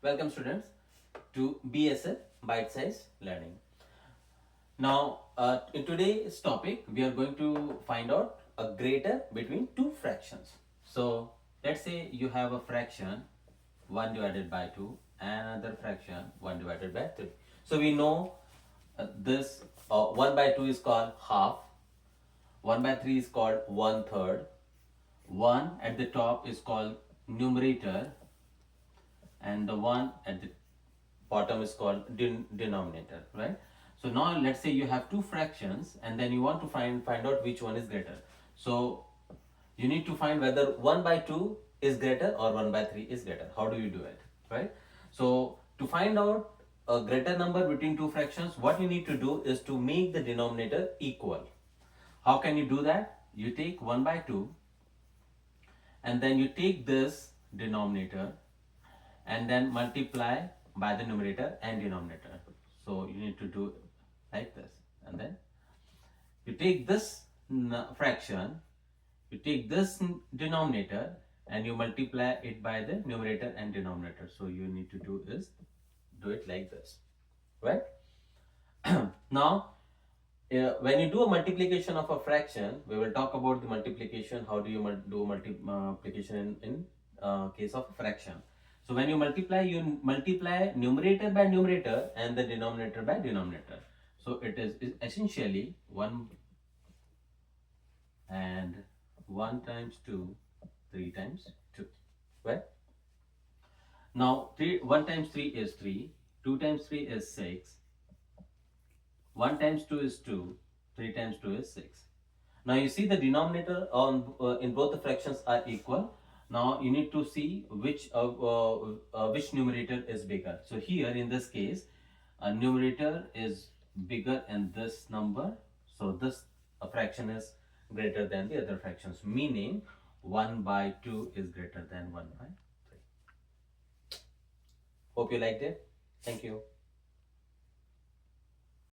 Welcome students to BSL Bite Size Learning. Now in today's topic we are going to find out a greater between two fractions. So let's say you have a fraction 1 divided by 2 and another fraction 1 divided by 3. So we know this 1 by 2 is called half, 1 by 3 is called 1/3, 1 at the top is called numerator and the one at the bottom is called denominator, right? So now let's say you have two fractions and then you want to find out which one is greater. So you need to find whether 1 by 2 is greater or 1 by 3 is greater. How do you do it, right? So to find out a greater number between two fractions, what you need to do is to make the denominator equal. How can you do that? You take 1 by 2 and then you take this denominator and then multiply by the numerator and denominator. So you need to do like this, and then you take this fraction, you take this denominator and you multiply it by the numerator and denominator. So you need to do it like this, right? Now when you do a multiplication of a fraction, we will talk about the multiplication. How do you do multiplication in case of a fraction? So when you multiply numerator by numerator and the denominator by denominator. So it is essentially 1 and 1 times 2, 3 times 2, right? Now 1 times 3 is 3, 2 times 3 is 6, 1 times 2 is 2, 3 times 2 is 6. Now you see the denominator on in both the fractions are equal. Now you need to see which numerator is bigger. So here in this case, numerator is bigger in this number. So this fraction is greater than the other fractions, meaning 1 by 2 is greater than 1 by 3. Hope you liked it. Thank you.